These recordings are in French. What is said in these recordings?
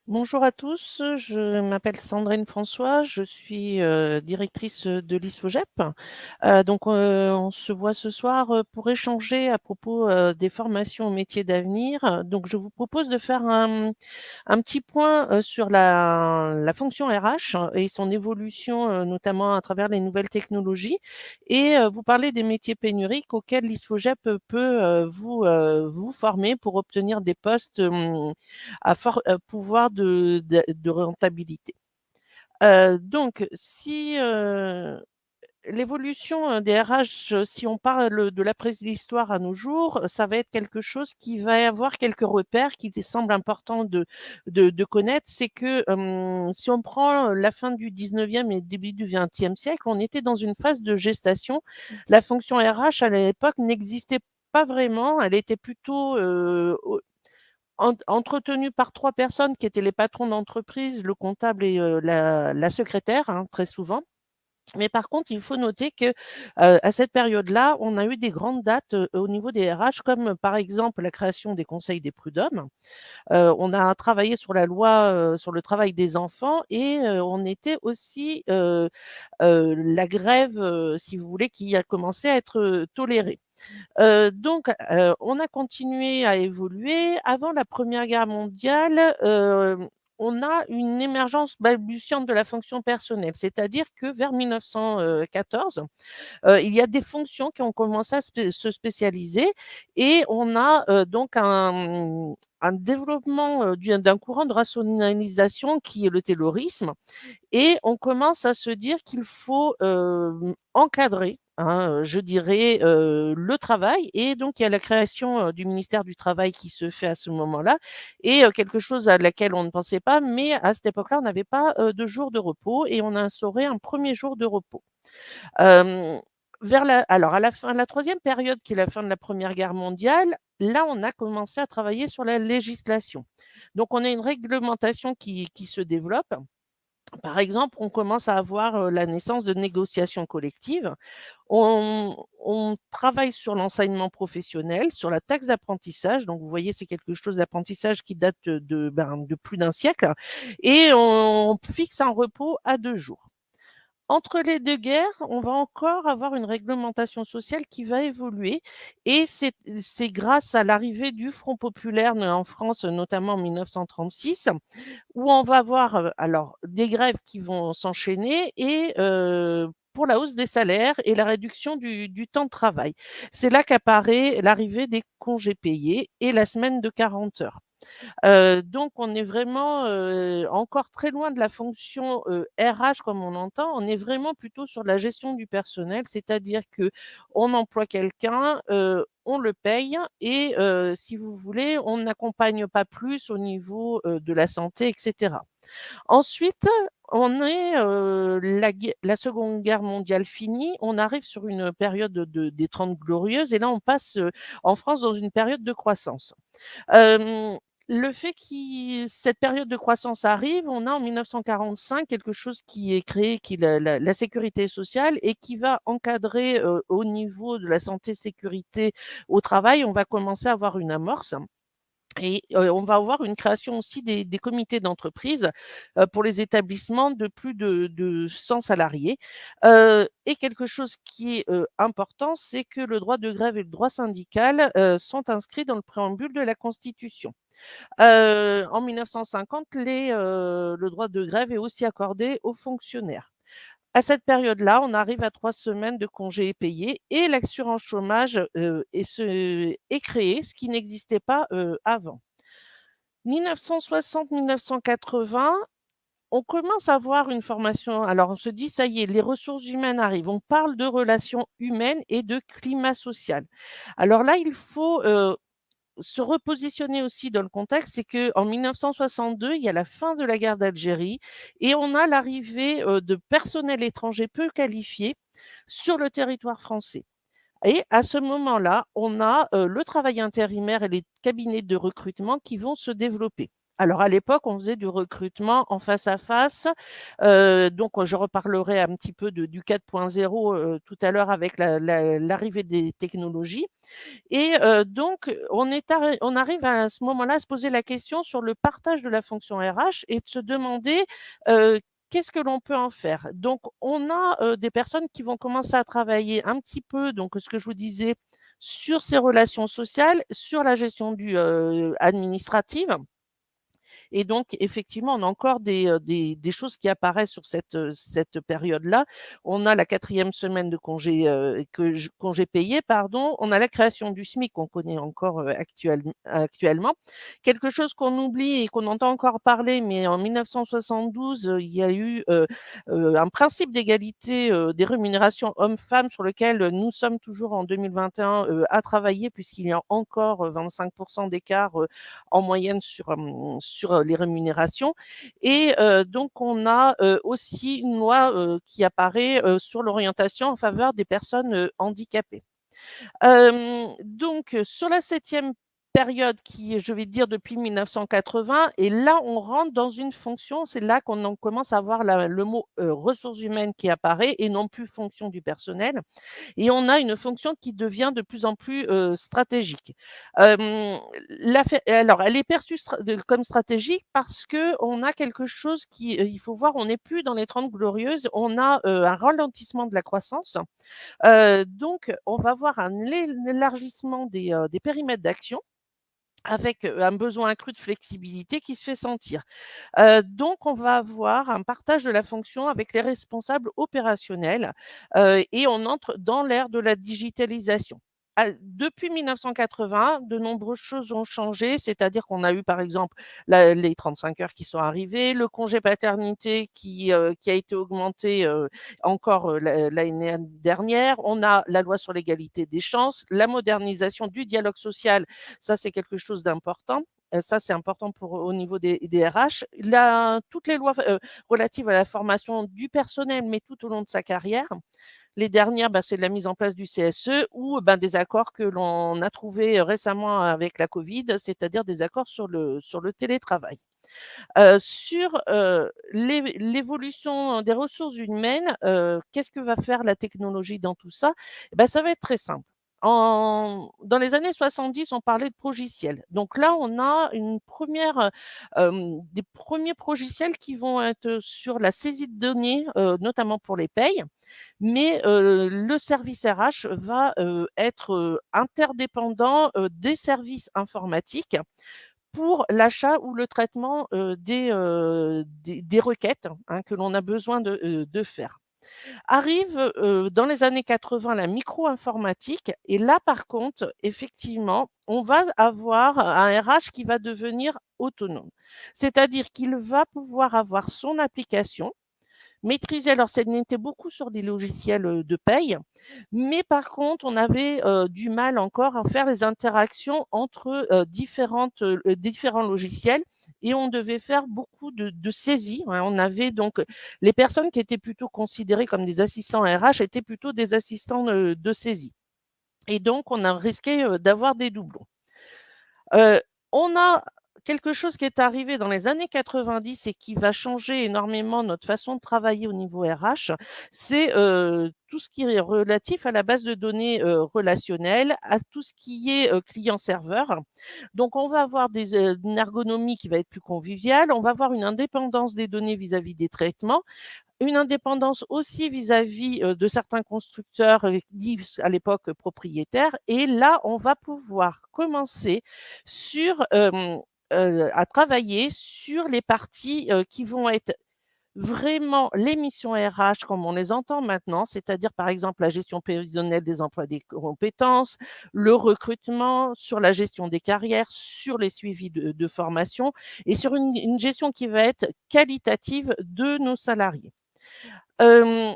Bonjour à tous, je m'appelle Sandrine François, je suis, directrice, de l'ISFOGEP. On se voit ce soir, pour échanger à propos, des formations aux métiers d'avenir. Donc je vous propose de faire un petit point, sur la fonction RH et son évolution, notamment à travers les nouvelles technologies et vous parler des métiers pénuriques auxquels l'ISFOGEP peut, vous former pour obtenir des postes, à fort, pouvoir de rentabilité. Donc si, l'évolution, des RH, si on parle de la préhistoire à nos jours, ça va être quelque chose qui va avoir quelques repères qui te semblent importants de connaître. C'est que, si on prend la fin du 19e et début du 20e siècle, on était dans une phase de gestation. La fonction RH à l'époque n'existait pas vraiment, elle était plutôt, entretenue par 3 personnes qui étaient les patrons d'entreprise, le comptable et la secrétaire, hein, très souvent. Mais par contre, il faut noter que, à cette période-là, on a eu des grandes dates, au niveau des RH comme, par exemple, la création des conseils des prud'hommes. On a travaillé sur la loi, sur le travail des enfants et on était aussi, la grève, si vous voulez, qui a commencé à être, tolérée. On a continué à évoluer. Avant la Première Guerre mondiale, on a une émergence balbutiante de la fonction personnelle. C'est-à-dire que vers 1914, il y a des fonctions qui ont commencé à se spécialiser et on a, donc un développement, d'un courant de rationalisation qui est le taylorisme et on commence à se dire qu'il faut, encadrer, hein, je dirais, le travail et donc il y a la création, du ministère du Travail qui se fait à ce moment-là et quelque chose à laquelle on ne pensait pas, mais à cette époque-là, on n'avait pas, de jour de repos et on a instauré un premier jour de repos. Hem, vers la alors à la fin la troisième période qui est la fin de la Première Guerre mondiale, là, on a commencé à travailler sur la législation. Donc on a une réglementation qui se développe. Par exemple, on commence à avoir, la naissance de négociations collectives. On travaille sur l'enseignement professionnel, sur la taxe d'apprentissage. Donc vous voyez, c'est quelque chose d'apprentissage qui date de plus d'un siècle et on fixe un repos à 2 jours. Entre les 2 guerres, on va encore avoir une réglementation sociale qui va évoluer et c'est grâce à l'arrivée du Front populaire en France, notamment en 1936, où on va avoir, alors des grèves qui vont s'enchaîner et pour la hausse des salaires et la réduction du temps de travail. C'est là qu'apparaît l'arrivée des congés payés et la semaine de 40 heures. Donc on est vraiment, encore très loin de la fonction, RH comme on entend. On est vraiment plutôt sur la gestion du personnel, c'est-à-dire qu'on emploie quelqu'un, on le paye et si vous voulez, on n'accompagne pas plus au niveau, de la santé et cetera. Ensuite, on est, la Seconde Guerre mondiale finie, on arrive sur une période des 30 glorieuses et là on passe, en France dans une période de croissance. Hem, le fait qui cette période de croissance arrive, on a en 1945 quelque chose qui est créé, qui est la sécurité sociale et qui va encadrer, au niveau de la santé sécurité au travail, on va commencer à avoir une amorce. Et on va avoir une création aussi des comités d'entreprise, pour les établissements de plus de 100 salariés. Et quelque chose qui est, important, c'est que le droit de grève et le droit syndical, sont inscrits dans le préambule de la Constitution. En 1950, le droit de grève est aussi accordé aux fonctionnaires. À cette période-là, on arrive à 3 semaines de congés payés et l'assurance chômage, est créée, ce qui n'existait pas, avant. 1960-1980, on commence à avoir une formation. Alors on se dit: «Ça y est, les ressources humaines arrivent». On parle de relations humaines et de climat social. Alors là, il faut, se repositionner aussi dans le contexte, c'est qu'en 1962, il y a la fin de la guerre d'Algérie et on a l'arrivée, de personnel étranger peu qualifié sur le territoire français. Et à ce moment-là, on a, le travail intérimaire et les cabinets de recrutement qui vont se développer. Alors à l'époque, on faisait du recrutement en face à face, donc je reparlerai un petit peu du 4.0, tout à l'heure avec l'arrivée des technologies et donc on arrive à ce moment-là à se poser la question sur le partage de la fonction RH et de se demander, heu, qu'est-ce que l'on peut en faire? Donc on a, des personnes qui vont commencer à travailler un petit peu, donc ce que je vous disais, sur ces relations sociales, sur la gestion administrative et donc effectivement, on a encore des choses qui apparaissent sur cette période-là. On a la quatrième semaine de congé payé, pardon. On a la création du SMIC qu'on connaît encore, actuellement. Quelque chose qu'on oublie et qu'on entend encore parler, mais en 1972, il y a eu, un principe d'égalité, des rémunérations hommes-femmes sur lequel, nous sommes toujours en 2021, à travailler puisqu'il y a encore, 25 d'écart, en moyenne sur les rémunérations et donc on a, aussi une loi, qui apparaît, sur l'orientation en faveur des personnes, handicapées. Donc sur la septième période qui est, je vais dire, depuis 1980 et là, on rentre dans une fonction, c'est là qu'on en commence à voir le mot, ressources humaines qui apparaît et non plus fonction du personnel et on a une fonction qui devient de plus en plus, stratégique. Alors elle est perçue comme stratégique parce qu'on a quelque chose qui, il faut voir, on n'est plus dans les 30 glorieuses, on a, un ralentissement de la croissance. Donc on va voir un élargissement des périmètres d'action avec, un besoin accru de flexibilité qui se fait sentir. Donc on va avoir un partage de la fonction avec les responsables opérationnels, et on entre dans l'ère de la digitalisation. Depuis 1980, de nombreuses choses ont changé, c'est-à-dire qu'on a eu par exemple les 35 heures qui sont arrivées, le congé paternité qui a été augmenté, encore, l'année dernière. On a la loi sur l'égalité des chances, la modernisation du dialogue social, ça c'est quelque chose d'important. Ça, c'est important au niveau des RH. Toutes les lois, relatives à la formation du personnel, mais tout au long de sa carrière. Les dernières, bah, c'est la mise en place du CSE ou, ben, des accords que l'on a trouvés, récemment avec la covid, c'est-à-dire des accords sur le télétravail. Sur, l'évolution des ressources humaines, qu'est-ce que va faire la technologie dans tout ça? Eh bah, ça va être très simple. Dans les années 70, on parlait de progiciels. Donc là, on a des premiers progiciels qui vont être sur la saisie de données, notamment pour les payes. Mais, le service RH va, être, interdépendant, des services informatiques pour l'achat ou le traitement, des requêtes, hein, que l'on a besoin de faire. Arrive, dans les années 80 la micro-informatique et là par contre, effectivement, on va avoir un RH qui va devenir autonome. C'est-à-dire qu'il va pouvoir avoir son application, maîtriser alors ça n'était beaucoup sur des logiciels, de paye, mais par contre on avait, du mal encore à faire les interactions entre, différents logiciels et on devait faire beaucoup de saisies, hein. On avait donc les personnes qui étaient plutôt considérées comme des assistants RH étaient plutôt des assistants, de saisie et donc on a risqué, d'avoir des doublons. Heu, on a quelque chose qui est arrivé dans les années 90 et qui va changer énormément notre façon de travailler au niveau RH, c'est, tout ce qui est relatif à la base de données, relationnelle, à tout ce qui est, client-serveur. Donc on va avoir une ergonomie qui va être plus conviviale, on va avoir une indépendance des données vis-à-vis des traitements, une indépendance aussi vis-à-vis, de certains constructeurs, dits à l'époque propriétaires et là, on va pouvoir commencer à travailler sur les parties, qui vont être vraiment les missions RH comme on les entend maintenant, c'est-à-dire par exemple la gestion prévisionnelle des emplois des compétences, le recrutement, sur la gestion des carrières, sur les suivis de formation et sur une gestion qui va être qualitative de nos salariés. Hem,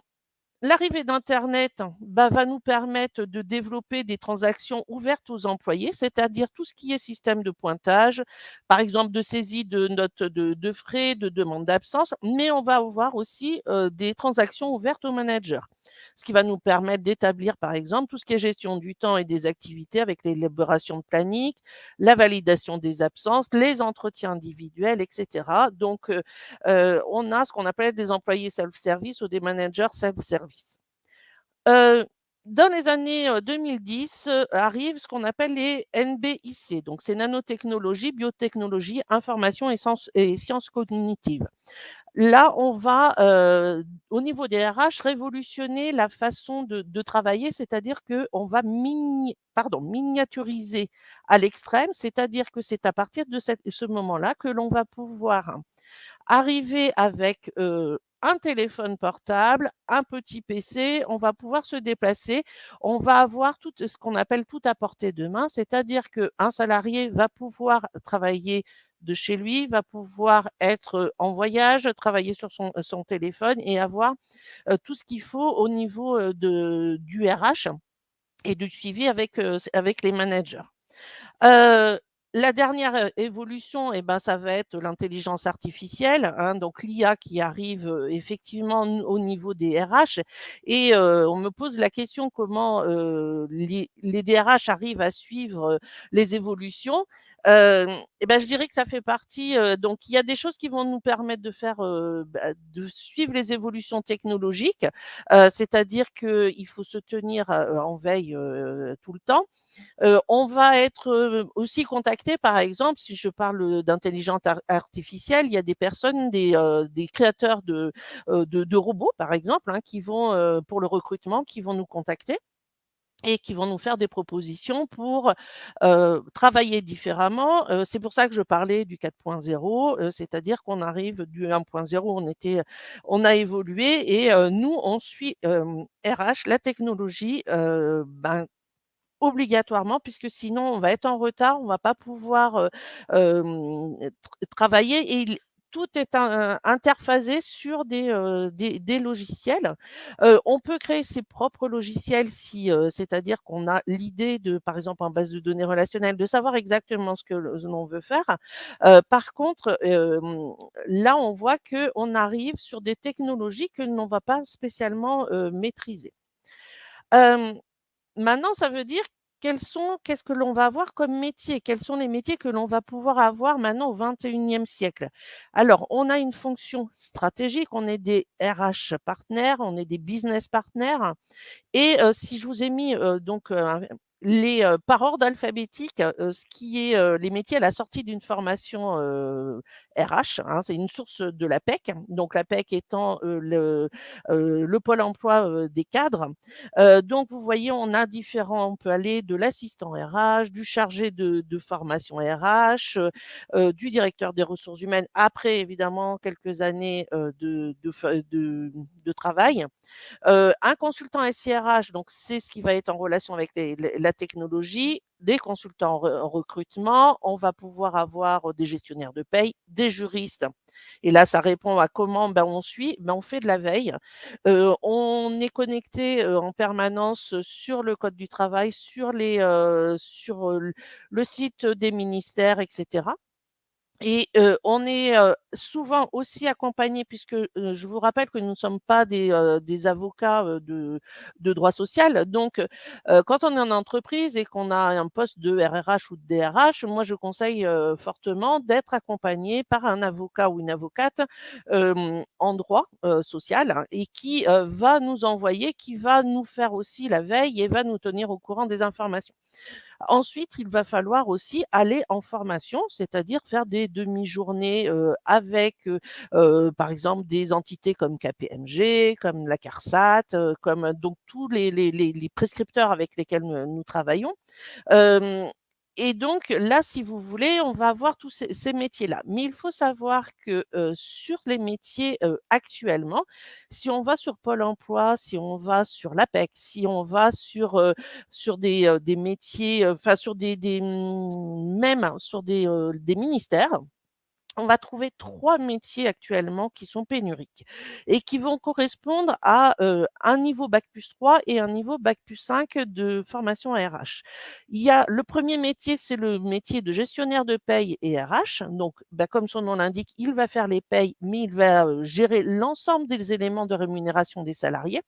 L'arrivée d'internet, bah, va nous permettre de développer des transactions ouvertes aux employés, c'est-à-dire tout ce qui est système de pointage, par exemple de saisie de notes de frais, de demande d'absence, mais on va avoir aussi, des transactions ouvertes aux managers. ce qui va nous permettre d'établir, par exemple, tout ce qui est gestion du temps et des activités avec l'élaboration de planning, la validation des absences, les entretiens individuels, etc. Donc, on a ce qu'on appelle des employés self-service ou des managers self-service. Heu, dans les années, 2010, arrivent ce qu'on appelle les NBIC, donc c'est nanotechnologie, biotechnologie, information et sciences cognitives. Là, on va, au niveau des RH, révolutionner la façon de travailler, c'est-à-dire qu'on va miniaturiser à l'extrême, c'est-à-dire que c'est à partir de ce moment-là que l'on va pouvoir arriver avec, un téléphone portable, un petit PC, on va pouvoir se déplacer, on va avoir tout ce qu'on appelle tout à portée de main, c'est-à-dire qu'un salarié va pouvoir travailler de chez lui, va pouvoir être, en voyage, travailler sur son téléphone et avoir, tout ce qu'il faut au niveau, du RH et du suivi avec les managers. Heu, la dernière, évolution et ben, ça va être l'intelligence artificielle, hein, donc l'IA qui arrive, effectivement au niveau des RH et on me pose la question comment, les DRH arrivent à suivre, les évolutions. Et ben, je dirais que ça fait partie, donc il y a des choses qui vont nous permettre de faire, de suivre les évolutions technologiques, c'est-à-dire qu'il faut se tenir, en veille, tout le temps. On va être, aussi contacté, par exemple, si je parle, d'intelligence artificielle, il y a des personnes, des créateurs de robots, par exemple, hein, qui vont, pour le recrutement, qui vont nous contacter et qui vont nous faire des propositions pour, travailler différemment. C'est pour ça que je parlais du 4.0, c'est-à-dire qu'on arrive du 1.0, on a évolué et nous, on suit, RH, la technologie, ben, obligatoirement, puisque sinon on va être en retard, on va pas pouvoir, travailler et il tout est interphasé sur des logiciels. On peut créer ses propres logiciels si, c'est-à-dire qu'on a l'idée de, par exemple, en base de données relationnelles, de savoir exactement ce l'on veut faire. Par contre, là, on voit qu'on arrive sur des technologies que l'on va pas spécialement, maîtriser. Hem Maintenant, ça veut dire qu'est-ce que l'on va avoir comme métier? Quels sont les métiers que l'on va pouvoir avoir maintenant au 21e siècle? Alors, on a une fonction stratégique, on est des RH partenaires, on est des business partners et si je vous ai mis, donc par ordre alphabétique, ce qui est, les métiers à la sortie d'une formation, RH, hein, c'est une source de l'APEC. Donc l'APEC étant, le pôle emploi, des cadres. Donc vous voyez, on peut aller de l'assistant RH, du chargé de formation RH, du directeur des ressources humaines, après évidemment quelques années, de travail. Un consultant SIRH, donc c'est ce qui va être en relation avec la technologie, des consultants en recrutement, on va pouvoir avoir, des gestionnaires de paye, des juristes et là, ça répond à comment, ben, on suit, ben, on fait de la veille. On est connecté, en permanence, sur le code du travail, sur, le site des ministères et cetera. Et on est, souvent aussi accompagné puisque, je vous rappelle que nous ne sommes pas des avocats, de droit social. Donc, quand on est en entreprise et qu'on a un poste de RRH ou de DRH, moi je conseille, fortement d'être accompagné par un avocat ou une avocate, en droit, social, hein, et qui va nous faire aussi la veille et va nous tenir au courant des informations. Ensuite, il va falloir aussi aller en formation, c'est-à-dire faire des demi-journées, avec, par exemple, des entités comme KPMG, comme la CARSAT, comme donc tous les prescripteurs avec lesquels nous travaillons. Hem Et donc là, si vous voulez, on va avoir tous ces métiers-là. Mais il faut savoir que, sur les métiers, actuellement, si on va sur Pôle emploi, si on va sur l'APEC, si on va sur des métiers, enfin sur même sur des ministères, on va trouver 3 métiers actuellement qui sont pénuriques et qui vont correspondre à, un niveau bac+3 et un niveau bac+5 de formation RH. Il y a le premier métier, c'est le métier de gestionnaire de paye et RH. Donc, bah, comme son nom l'indique, il va faire les payes, mais il va, gérer l'ensemble des éléments de rémunération des salariés.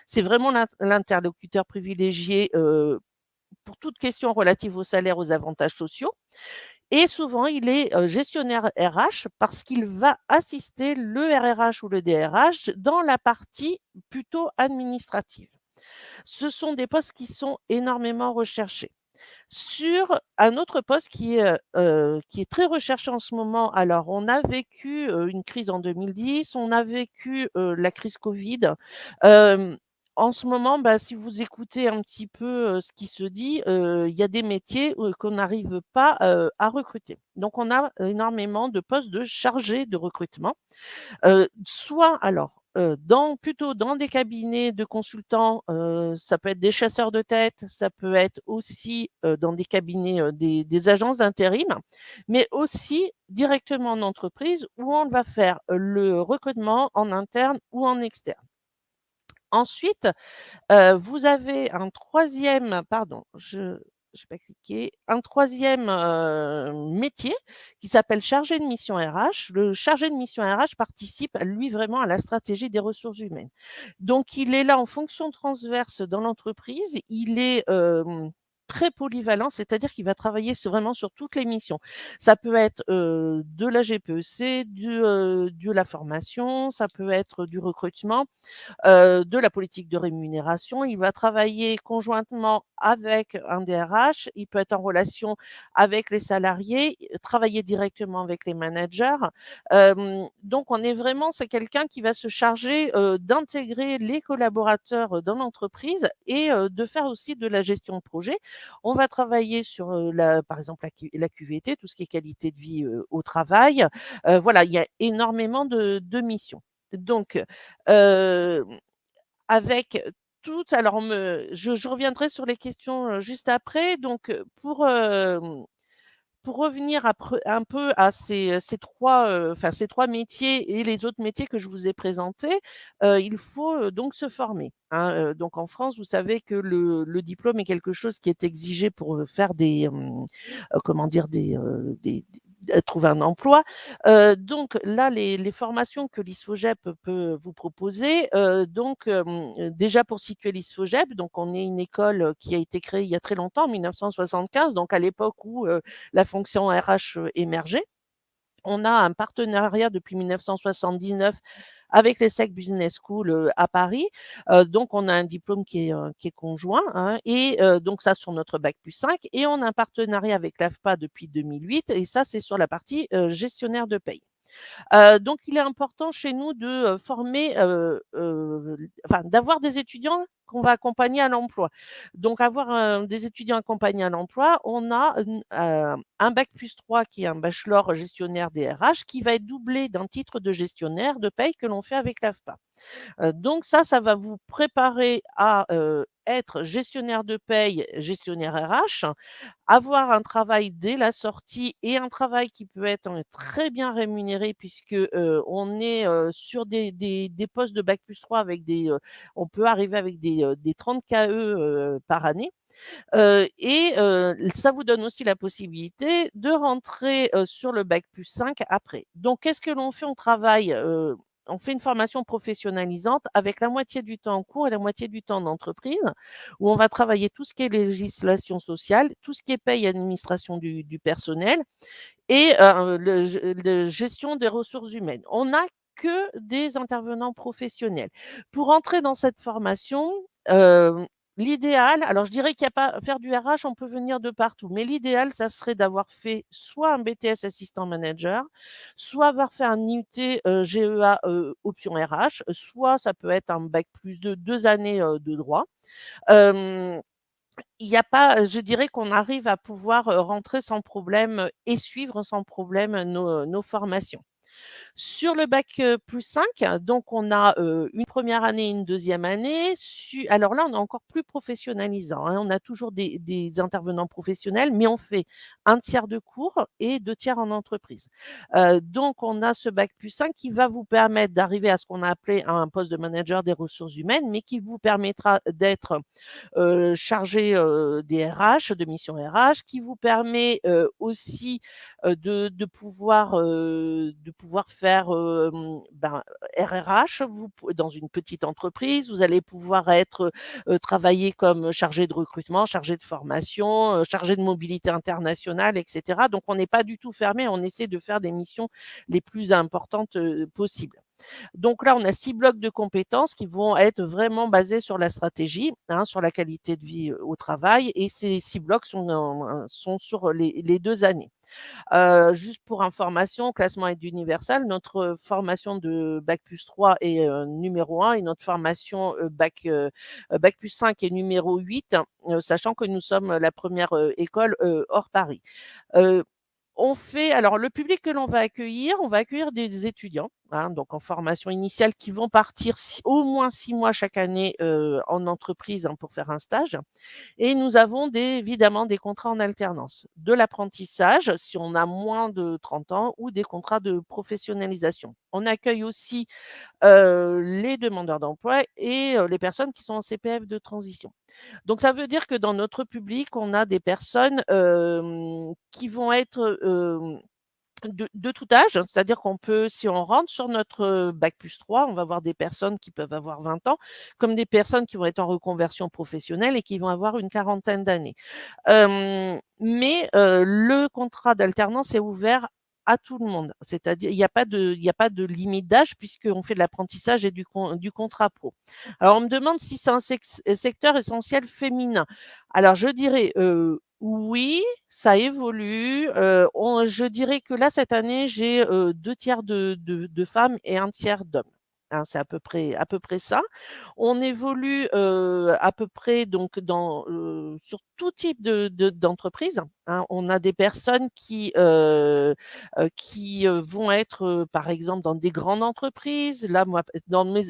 C'est vraiment l'interlocuteur privilégié, pour toute question relative au salaire, aux avantages sociaux. Et souvent, il est, gestionnaire RH parce qu'il va assister le RRH ou le DRH dans la partie plutôt administrative. Ce sont des postes qui sont énormément recherchés. Sur un autre poste qui est très recherché en ce moment, alors on a vécu, une crise en 2010, on a vécu, la crise covid. Hem, En ce moment, bah, si vous écoutez un petit peu, ce qui se dit, il y a des métiers, qu'on n'arrive pas, à recruter. Donc on a énormément de postes de chargés de recrutement. Soit alors, plutôt dans des cabinets de consultants, ça peut être des chasseurs de tête, ça peut être aussi, dans des cabinets, des agences d'intérim, mais aussi directement en entreprise où on va faire le recrutement en interne ou en externe. Ensuite, vous avez un troisième, pardon, je j'ai pas cliqué, un troisième métier qui s'appelle chargé de mission RH. Le chargé de mission RH participe, lui, vraiment à la stratégie des ressources humaines. Donc il est là en fonction transverse dans l'entreprise. Il est, très polyvalent, c'est-à-dire qu'il va travailler vraiment sur toutes les missions. Ça peut être, de la GPEC, de la formation, ça peut être du recrutement, de la politique de rémunération. Il va travailler conjointement avec un DRH, il peut être en relation avec les salariés, travailler directement avec les managers. Donc on est vraiment c'est quelqu'un qui va se charger, d'intégrer les collaborateurs, dans l'entreprise et de faire aussi de la gestion de projet. On va travailler sur, par exemple la QVT, tout ce qui est qualité de vie, au travail. Voilà, il y a énormément de missions. Donc, hem avec toutes alors je reviendrai sur les questions, juste après. Donc, pour revenir un peu à ces 3, enfin ces 3 métiers et les autres métiers que je vous ai présentés, il faut, donc se former, hein. Donc en France, vous savez que le diplôme est quelque chose qui est exigé pour, faire comment dire? Trouver un emploi. Donc là, les formations que l'ISFOGEP peut vous proposer, déjà pour situer l'ISFOGEP, donc on est une école, qui a été créée il y a très longtemps, en 1975, donc à l'époque où, la fonction RH, émergeait. On a un partenariat depuis 1979 avec l'ESSEC Business School, à Paris. Donc on a un diplôme qui est conjoint, hein, et donc ça sur notre bac+5 et on a un partenariat avec l'AFPA depuis 2008 et ça c'est sur la partie, gestionnaire de paye. Donc il est important chez nous de, former, enfin d'avoir des étudiants qu'on va accompagner à l'emploi. Donc avoir, des étudiants accompagnés à l'emploi, on a un bac+3 qui est un bachelor gestionnaire des RH qui va être doublé d'un titre de gestionnaire de paye que l'on fait avec l'AFPA. Donc ça va vous préparer à, être gestionnaire de paye, gestionnaire RH, avoir un travail dès la sortie et un travail qui peut être, très bien rémunéré puisque, on est, sur des postes de bac+3 avec on peut arriver avec des 30 KE, par année. Ça vous donne aussi la possibilité de rentrer, sur le bac+5 après. Donc qu'est-ce que l'on fait? On fait une formation professionnalisante avec la moitié du temps en cours et la moitié du temps en entreprise, où on va travailler tout ce qui est législation sociale, tout ce qui est paye et administration du personnel et le gestion des ressources humaines. On n'a que des intervenants professionnels. Pour entrer dans cette formation, l'idéal alors je dirais qu'il y a pas faire du RH, on peut venir de partout, mais l'idéal, ça serait d'avoir fait soit un BTS assistant manager, soit avoir fait un IUT, GEA, option RH, soit ça peut être un bac plus de 2 années, de droit. Hem Il y a pas je dirais qu'on arrive à pouvoir, rentrer sans problème, et suivre sans problème nos formations. Sur le bac plus 5, donc on a une première année et une deuxième année. Alors là, on est encore plus professionnalisant, hein. On a toujours des intervenants professionnels, mais on fait un tiers de cours et deux tiers en entreprise. Donc, on a ce bac plus 5 qui va vous permettre d'arriver à ce qu'on a appelé un poste de manager des ressources humaines, mais qui vous permettra d'être chargé des RH, de mission RH, qui vous permet aussi de pouvoir faire RRH dans une petite entreprise. Vous allez pouvoir être travailler comme chargé de recrutement, chargé de formation, chargé de mobilité internationale, etc. Donc, on n'est pas du tout fermé. On essaie de faire des missions les plus importantes possibles. Donc là, on a 6 blocs de compétences qui vont être vraiment basés sur la stratégie, hein, sur la qualité de vie au travail. Et ces 6 blocs sont sur les 2 années. Juste pour information, classement aide universel, notre formation de bac plus 3 est numéro 1 et notre formation bac plus 5 est numéro 8, sachant que nous sommes la première école hors Paris. Euh, alors le public que l'on va accueillir, on va accueillir des étudiants, hein, donc en formation initiale qui vont partir au moins 6 mois chaque année en entreprise, hein, pour faire un stage. Et nous avons évidemment des contrats en alternance, de l'apprentissage si on a moins de 30 ans ou des contrats de professionnalisation. On accueille aussi les demandeurs d'emploi et les personnes qui sont en CPF de transition. Donc ça veut dire que dans notre public, on a des personnes qui vont être de tout âge, c'est-à-dire qu'on peut, si on rentre sur notre bac plus 3, on va avoir des personnes qui peuvent avoir 20 ans, comme des personnes qui vont être en reconversion professionnelle et qui vont avoir une quarantaine d'années. Mais le contrat d'alternance est ouvert à tout le monde. C'est-à-dire, il y a pas de limite d'âge puisqu'on fait de l'apprentissage et du contrat pro. Alors, on me demande si c'est un secteur essentiel féminin. Alors, je dirais oui, ça évolue. Je dirais que là, cette année, j'ai deux tiers de femmes et un tiers d'hommes. Hein, c'est à peu près ça. On évolue à peu près donc sur tout type d'entreprise, hein. On a des personnes qui vont être, par exemple, dans des grandes entreprises. Là, moi,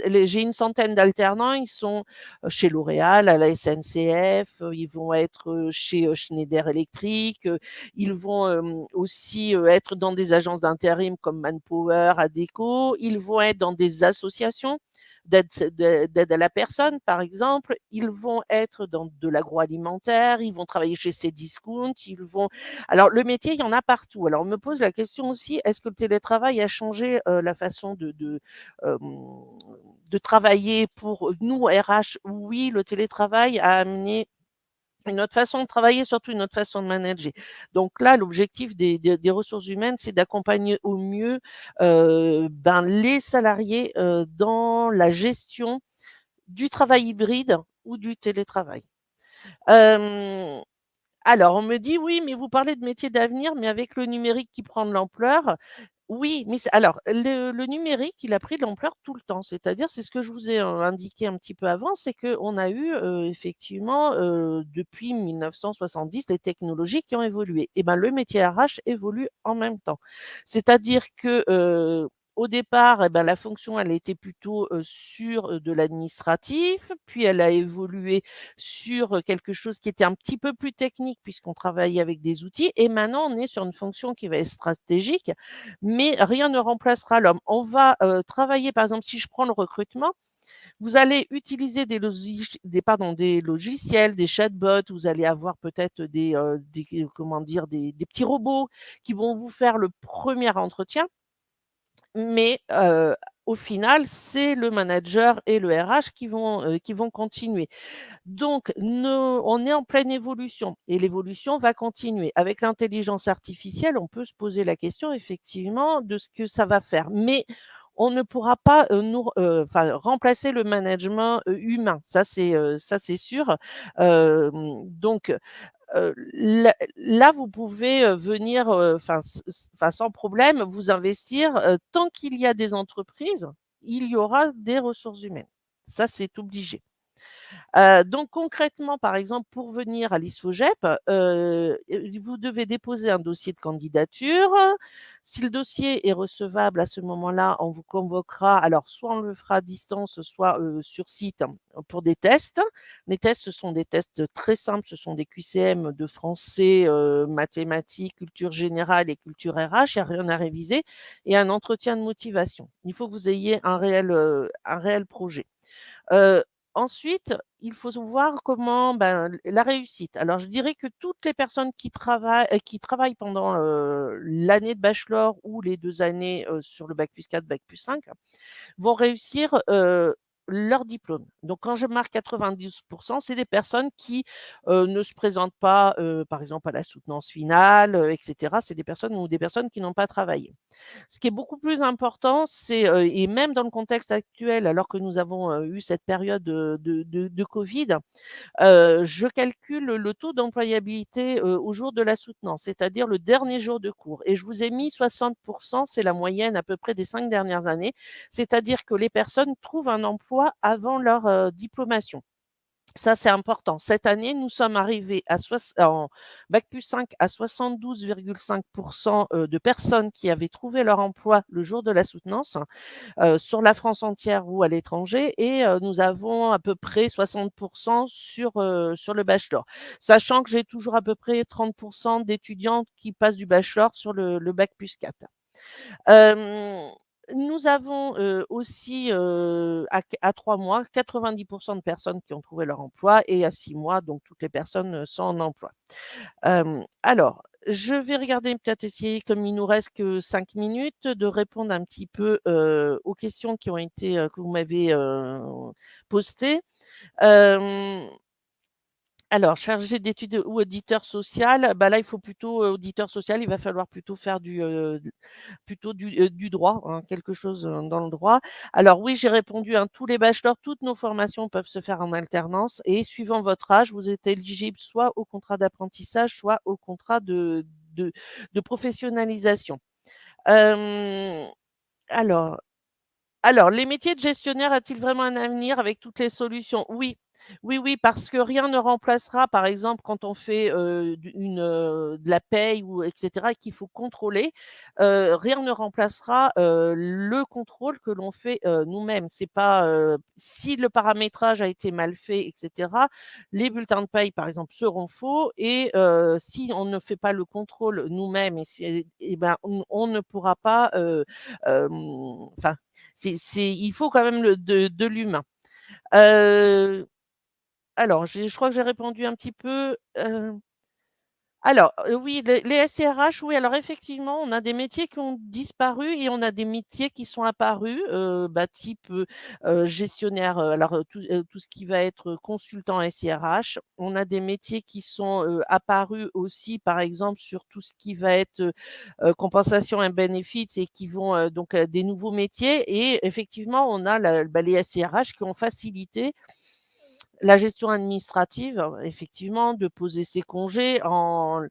j'ai une centaine d'alternants. Ils sont chez L'Oréal, à la SNCF. Ils vont être chez Schneider Electric. Ils vont aussi être dans des agences d'intérim comme Manpower, Adecco. Ils vont être dans des associations d'aide à la personne, par exemple. Ils vont être dans de l'agroalimentaire, ils vont travailler chez Cdiscount, ils vont... Alors, le métier, il y en a partout. Alors, on me pose la question aussi, est-ce que le télétravail a changé la façon euh, de travailler pour nous, RH? Oui, le télétravail a amené une autre façon de travailler, surtout une autre façon de manager. Donc là, l'objectif des ressources humaines, c'est d'accompagner au mieux les salariés dans la gestion du travail hybride ou du télétravail. Euh, alors, on me dit, oui, mais vous parlez de métiers d'avenir, mais avec le numérique qui prend de l'ampleur, oui, mais alors le numérique, il a pris de l'ampleur tout le temps. C'est-à-dire, c'est ce que je vous ai indiqué un petit peu avant, c'est qu'on a eu effectivement depuis 1970 des technologies qui ont évolué. Et ben le métier RH évolue en même temps. C'est-à-dire que au départ, eh ben, la fonction, elle était plutôt sur de l'administratif, puis elle a évolué sur quelque chose qui était un petit peu plus technique puisqu'on travaille avec des outils. Et maintenant, on est sur une fonction qui va être stratégique, mais rien ne remplacera l'homme. On va travailler, par exemple, si je prends le recrutement, vous allez utiliser des logiciels, des chatbots, vous allez avoir peut-être comment dire, des petits robots qui vont vous faire le premier entretien, mais au final, c'est le manager et le RH qui vont continuer. Donc, on est en pleine évolution et l'évolution va continuer. Avec l'intelligence artificielle, on peut se poser la question effectivement de ce que ça va faire. Mais on ne pourra pas remplacer le management humain. Ça, c'est sûr. Donc, là, vous pouvez venir, sans problème, vous investir. Tant qu'il y a des entreprises, il y aura des ressources humaines. Ça, c'est obligé. Donc concrètement, par exemple, pour venir à l'ISFOGEP, vous devez déposer un dossier de candidature. Si le dossier est recevable, à ce moment-là, on vous convoquera. Alors soit on le fera à distance, soit, sur site, pour des tests. Les tests, ce sont des tests très simples, ce sont des QCM de français, mathématiques, culture générale et culture RH, il y a rien à réviser et un entretien de motivation. Il faut que vous ayez un réel projet. Heu, Ensuite, il faut voir comment, ben, la réussite. Alors je dirais que toutes les personnes qui travaillent pendant, l'année de bachelor ou les 2 années, sur le bac+4, bac+5 vont réussir, leur diplôme. Donc quand je marque 92, c'est des personnes qui, ne se présentent pas, par exemple à la soutenance finale, et cetera. C'est des personnes qui n'ont pas travaillé. Ce qui est beaucoup plus important, c'est, et même dans le contexte actuel, alors que nous avons, eu cette période, de covid, je calcule le taux d'employabilité, au jour de la soutenance, c'est-à-dire le dernier jour de cours et je vous ai mis 60, c'est la moyenne à peu près des 5 dernières années. C'est-à-dire que les personnes trouvent un emploi avant leur, diplomation. Ça, c'est important. Cette année, nous sommes arrivés en bac+5 à 72,5 de personnes qui avaient trouvé leur emploi le jour de la soutenance, sur la France entière ou à l'étranger et nous avons à peu près 60 sur le bachelor. Sachant que j'ai toujours à peu près 30 d'étudiants qui passent du bachelor sur le bac+4. Hem, Nous avons, aussi, à 3 mois, 90 de personnes qui ont trouvé leur emploi et à 6 mois, donc toutes les personnes, sont en emploi. Alors, je vais regarder peut-être essayer, comme il nous reste que 5 minutes, de répondre un petit peu, aux questions qui ont été, que vous m'avez, postées. Hem alors, chargé d'études ou auditeur social, bah, là, il faut plutôt, auditeur social, il va falloir plutôt faire du droit, hein, quelque chose, dans le droit. Alors oui, j'ai répondu, hein, tous les bachelors, toutes nos formations peuvent se faire en alternance et suivant votre âge, vous êtes éligible soit au contrat d'apprentissage, soit au contrat de de professionnalisation. Hem, alors les métiers de gestionnaire a-t-il vraiment un avenir avec toutes les solutions? Oui. Oui, oui, parce que rien ne remplacera, par exemple, quand on fait, de la paye ou et cetera et qu'il faut contrôler, rien ne remplacera, le contrôle que l'on fait, nous-mêmes. C'est pas, si le paramétrage a été mal fait et cetera, les bulletins de paye, par exemple, seront faux et si on ne fait pas le contrôle nous-mêmes et ben, on ne pourra pas, enfin il faut quand même de l'humain. Heu, alors je crois que j'ai répondu un petit peu, alors, oui, les SIRH, oui, alors effectivement, on a des métiers qui ont disparu et on a des métiers qui sont apparus, bah, type, gestionnaire, alors, tout ce qui va être consultant SIRH. On a des métiers qui sont, apparus aussi, par exemple, sur tout ce qui va être, compensation et benefits et qui vont, donc, des nouveaux métiers et effectivement, on a les SIRH qui ont facilité la gestion administrative, effectivement, de poser ses congés on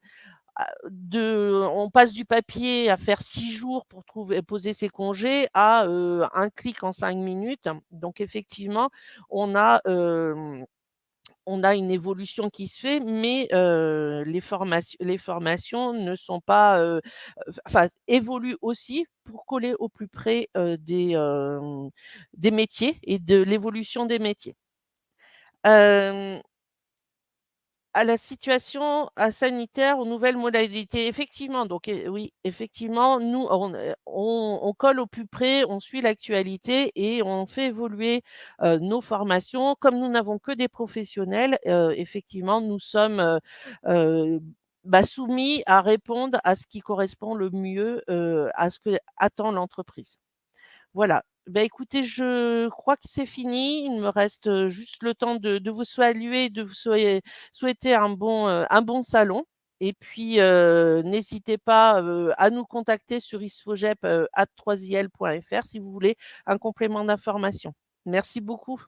passe du papier à faire 6 jours pour poser ses congés à, un clic en 5 minutes. Donc effectivement, on a, on a une évolution qui se fait, mais les formations ne sont pas, enfin évoluent aussi pour coller au plus près, des métiers et de l'évolution des métiers. Hem À la situation, sanitaire, aux nouvelles modalités. Effectivement, donc oui, effectivement, nous, on colle au plus près, on suit l'actualité et on fait évoluer, nos formations. Comme nous n'avons que des professionnels, effectivement, nous sommes, heu, bah, soumis à répondre à ce qui correspond le mieux, à ce que attend l'entreprise. Voilà. Bah, écoutez, je crois que c'est fini. Il me reste, juste le temps de vous saluer, de vous souhaiter un bon salon et puis, n'hésitez pas, à nous contacter sur isfogep, @3il.fr si vous voulez un complément d'information. Merci beaucoup.